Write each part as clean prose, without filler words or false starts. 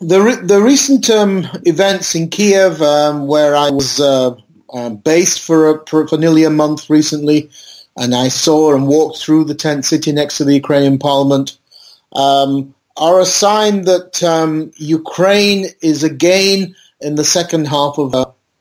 The recent events in Kyiv, where I was based for nearly a month recently, and I saw and walked through the tent city next to the Ukrainian parliament, are a sign that Ukraine is again in the second half of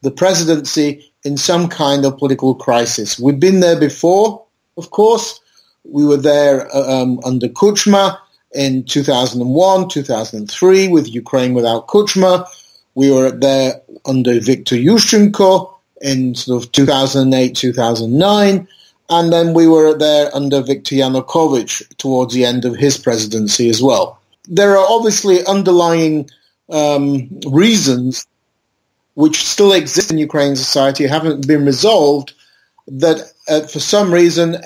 the presidency in some kind of political crisis. We've been there before, of course. We were there under Kuchma in 2001, 2003, with Ukraine without Kuchma. We were there under Viktor Yushchenko in sort of 2008, 2009. And then we were there under Viktor Yanukovych towards the end of his presidency as well. There are obviously underlying reasons which still exist in Ukrainian society, haven't been resolved, that for some reason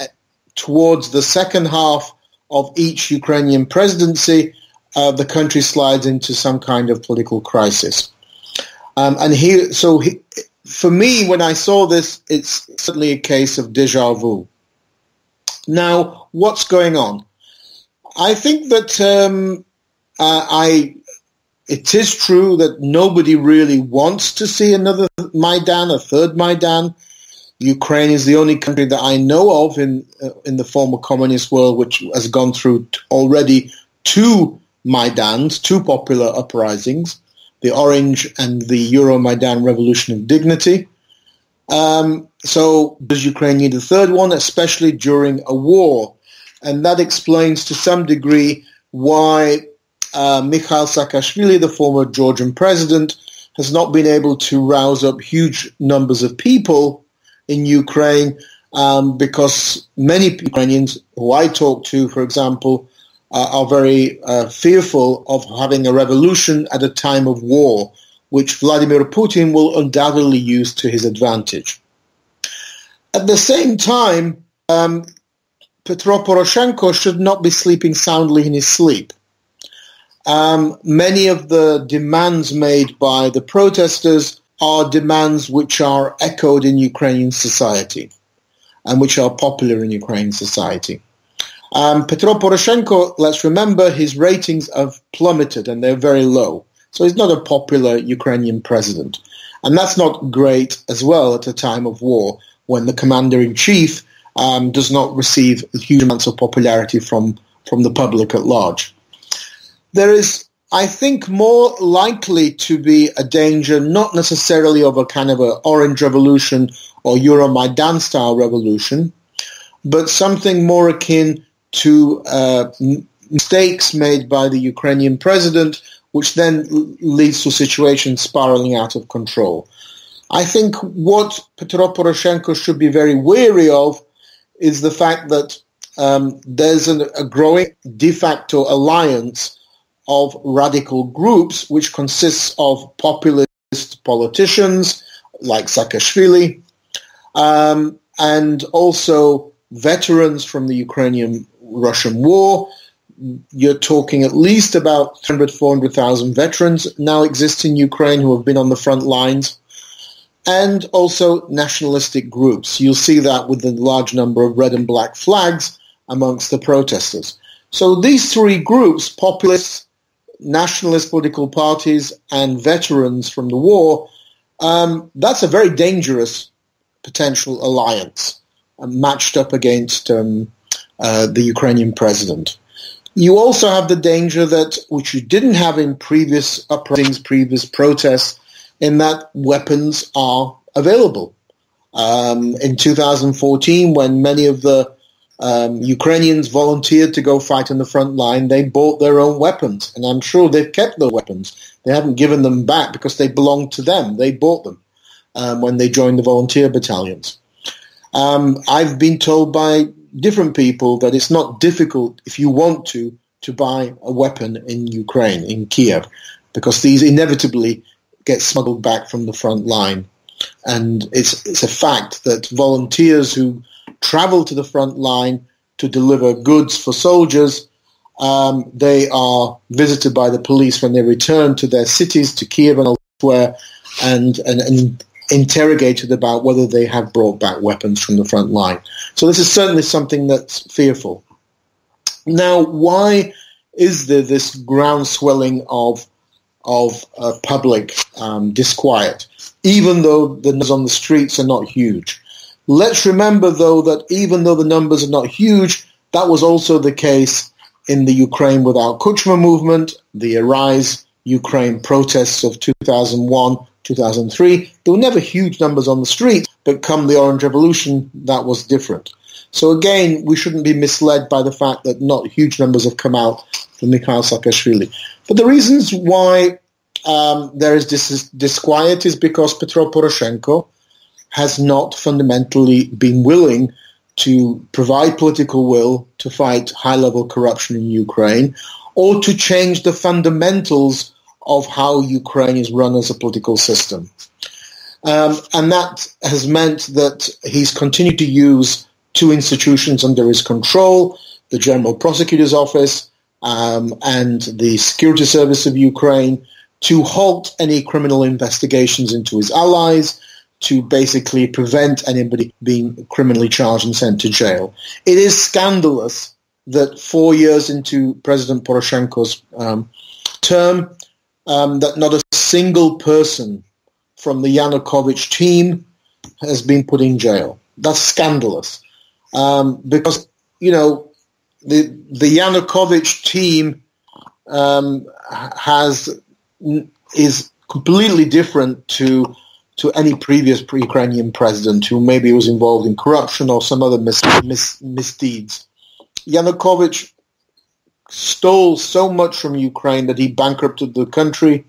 towards the second half of each Ukrainian presidency, the country slides into some kind of political crisis. For me, when I saw this, it's certainly a case of déjà vu. Now, what's going on? I think that it is true that nobody really wants to see another Maidan, a third Maidan. Ukraine is the only country that I know of in the former communist world which has gone through already two Maidans, two popular uprisings, the Orange and the Euromaidan Revolution of Dignity. So does Ukraine need a third one, especially during a war? And that explains to some degree why Mikheil Saakashvili, the former Georgian president, has not been able to rouse up huge numbers of people in Ukraine, because many Ukrainians who I talk to, for example, are very fearful of having a revolution at a time of war, which Vladimir Putin will undoubtedly use to his advantage. At the same time, Petro Poroshenko should not be sleeping soundly in his sleep. Many of the demands made by the protesters are demands which are echoed in Ukrainian society and which are popular in Ukrainian society. Petro Poroshenko, let's remember, his ratings have plummeted and they're very low. So he's not a popular Ukrainian president. And that's not great as well at a time of war when the commander-in-chief does not receive huge amounts of popularity from the public at large. There is, I think, more likely to be a danger, not necessarily of a kind of an Orange Revolution or Euromaidan-style revolution, but something more akin to mistakes made by the Ukrainian president, which then leads to a situation spiraling out of control. I think what Petro Poroshenko should be very wary of is the fact that there's a growing de facto alliance of radical groups, which consists of populist politicians like Saakashvili, and also veterans from the Ukrainian-Russian war. You're talking at least about 400,000 veterans now exist in Ukraine who have been on the front lines, and also nationalistic groups. You'll see that with the large number of red and black flags amongst the protesters. So these three groups, populists, nationalist political parties, and veterans from the war, that's a very dangerous potential alliance matched up against the Ukrainian president. You also have the danger that, which you didn't have in previous uprisings, previous protests, in that weapons are available. In 2014, when many of the Ukrainians volunteered to go fight on the front line, they bought their own weapons, and I'm sure they've kept those weapons. They haven't given them back because they belonged to them. They bought them when they joined the volunteer battalions. I've been told by different people that it's not difficult, if you want to buy a weapon in Ukraine, in Kyiv, because these inevitably get smuggled back from the front line. And it's a fact that volunteers who travel to the front line to deliver goods for soldiers, they are visited by the police when they return to their cities, to Kyiv and elsewhere, and interrogated about whether they have brought back weapons from the front line. So this is certainly something that's fearful. Now, why is there this groundswelling of of public disquiet, even though the numbers on the streets are not huge. Let's remember, though, that even though the numbers are not huge, that was also the case in the Ukraine Without Kuchma movement, the Arise Ukraine protests of 2001, 2003. There were never huge numbers on the street, but come the Orange Revolution, that was different. So again, we shouldn't be misled by the fact that not huge numbers have come out from Mikheil Saakashvili. But the reasons why there is disquiet is because Petro Poroshenko has not fundamentally been willing to provide political will to fight high-level corruption in Ukraine or to change the fundamentals of how Ukraine is run as a political system. And that has meant that he's continued to use two institutions under his control, the General Prosecutor's Office and the Security Service of Ukraine, to halt any criminal investigations into his allies, to basically prevent anybody being criminally charged and sent to jail. It is scandalous that 4 years into President Poroshenko's term, that not a single person from the Yanukovych team has been put in jail. That's scandalous. Because, you know, the Yanukovych team is completely different to any previous Ukrainian president who maybe was involved in corruption or some other misdeeds. Yanukovych stole so much from Ukraine that he bankrupted the country.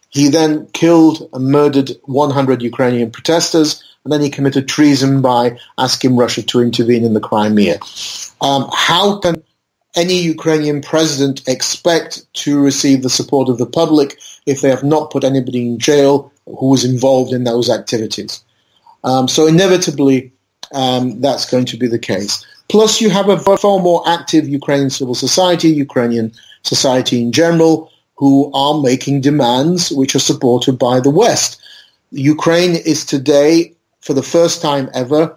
He then killed and murdered 100 Ukrainian protesters, and then he committed treason by asking Russia to intervene in the Crimea. How can any Ukrainian president expect to receive the support of the public if they have not put anybody in jail who was involved in those activities? So inevitably, that's going to be the case. Plus, you have a far more active Ukrainian civil society, Ukrainian society in general, who are making demands which are supported by the West. Ukraine is today, for the first time ever,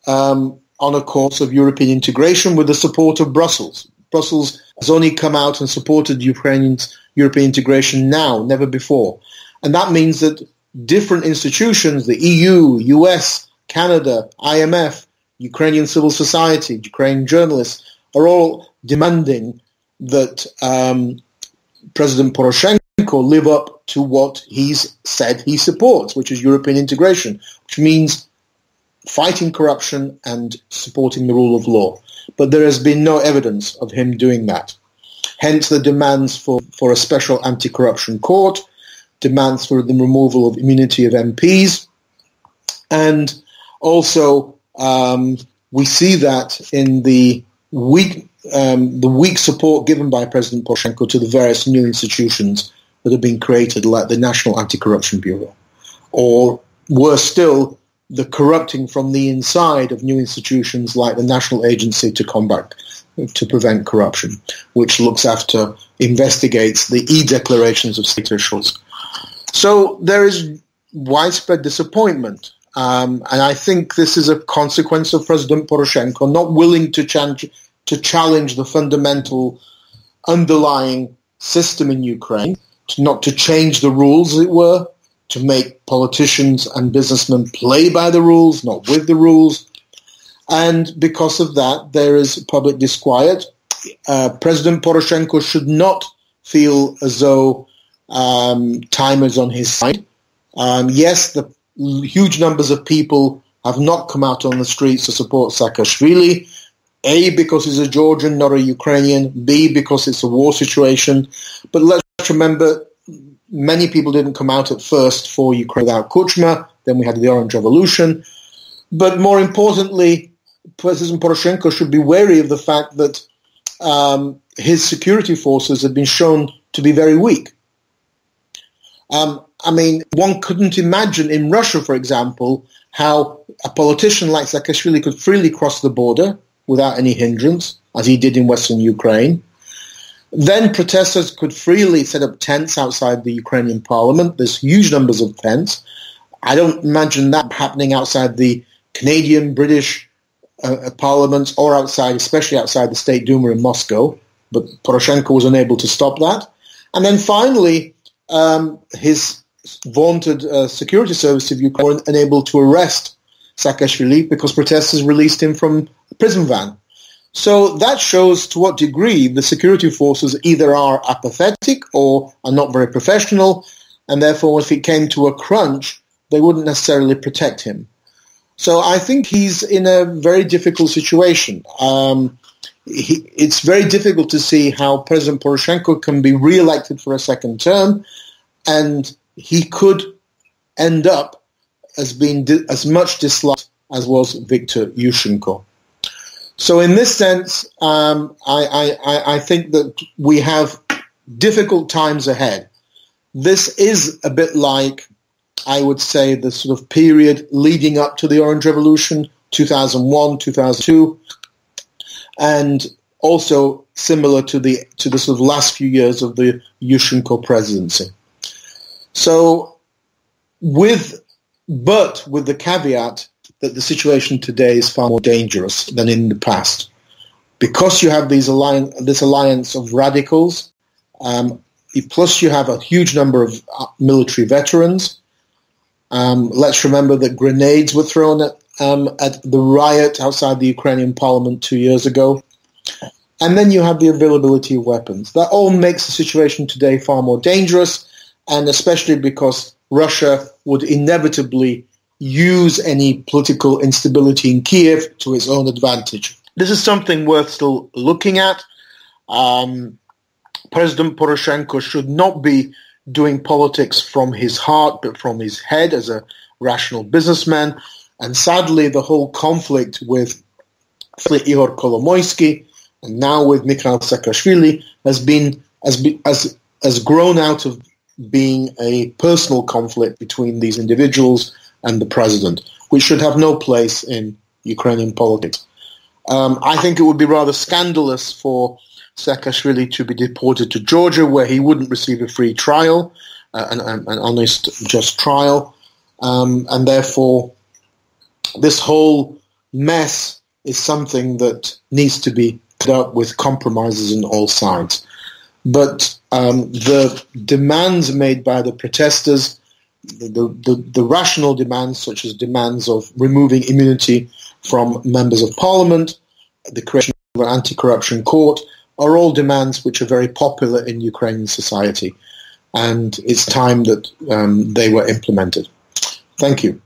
on a course of European integration with the support of Brussels. Brussels has only come out and supported Ukraine's European integration now, never before. And that means that different institutions, the EU, US, Canada, IMF, Ukrainian civil society, Ukrainian journalists, are all demanding that President Poroshenko live up to what he's said he supports, which is European integration, which means fighting corruption and supporting the rule of law. But there has been no evidence of him doing that. Hence the demands for a special anti-corruption court, demands for the removal of immunity of MPs, and also we see that in the weak support given by President Poroshenko to the various new institutions that have been created, like the National Anticorruption Bureau, or worse still, the corrupting from the inside of new institutions like the National Agency to Prevent Corruption, which investigates the e-declarations of state officials. So there is widespread disappointment. And I think this is a consequence of President Poroshenko not willing to challenge the fundamental underlying system in Ukraine, not to change the rules, as it were, to make politicians and businessmen play by the rules, not with the rules. And because of that, there is public disquiet. President Poroshenko should not feel as though time is on his side. Yes, the huge numbers of people have not come out on the streets to support Saakashvili, A, because he's a Georgian, not a Ukrainian, B, because it's a war situation. But let's remember, many people didn't come out at first for Ukraine Without Kuchma, then we had the Orange Revolution. But more importantly, President Poroshenko should be wary of the fact that his security forces have been shown to be very weak. I mean, one couldn't imagine in Russia, for example, how a politician like Saakashvili could freely cross the border without any hindrance, as he did in Western Ukraine. Then protesters could freely set up tents outside the Ukrainian parliament. There's huge numbers of tents. I don't imagine that happening outside the Canadian, British parliaments or outside, especially outside the State Duma in Moscow. But Poroshenko was unable to stop that. And then finally, his vaunted security service of Ukraine were unable to arrest Saakashvili because protesters released him from a prison van. So that shows to what degree the security forces either are apathetic or are not very professional, and therefore if it came to a crunch, they wouldn't necessarily protect him. So I think he's in a very difficult situation. It's very difficult to see how President Poroshenko can be re-elected for a second term, and he could end up as being as much disliked as was Viktor Yushchenko. So in this sense, I think that we have difficult times ahead. This is a bit like, I would say, the sort of period leading up to the Orange Revolution, 2001, 2002, and also similar to the sort of last few years of the Yushchenko presidency. So, with the caveat that the situation today is far more dangerous than in the past, because you have this alliance of radicals, plus you have a huge number of military veterans. Let's remember that grenades were thrown at the riot outside the Ukrainian parliament 2 years ago. And then you have the availability of weapons. That all makes the situation today far more dangerous, and especially because Russia would inevitably use any political instability in Kyiv to its own advantage. This is something worth still looking at. President Poroshenko should not be doing politics from his heart, but from his head as a rational businessman. And sadly, the whole conflict with Ihor Kolomoisky and now with Mikheil Saakashvili has grown out of being a personal conflict between these individuals and the president, which should have no place in Ukrainian politics. I think it would be rather scandalous for Saakashvili to be deported to Georgia, where he wouldn't receive a free trial, an honest, just trial, and therefore this whole mess is something that needs to be put up with compromises on all sides. But the demands made by the protesters, the rational demands, such as demands of removing immunity from members of parliament, the creation of an anti-corruption court, are all demands which are very popular in Ukrainian society. And it's time that they were implemented. Thank you.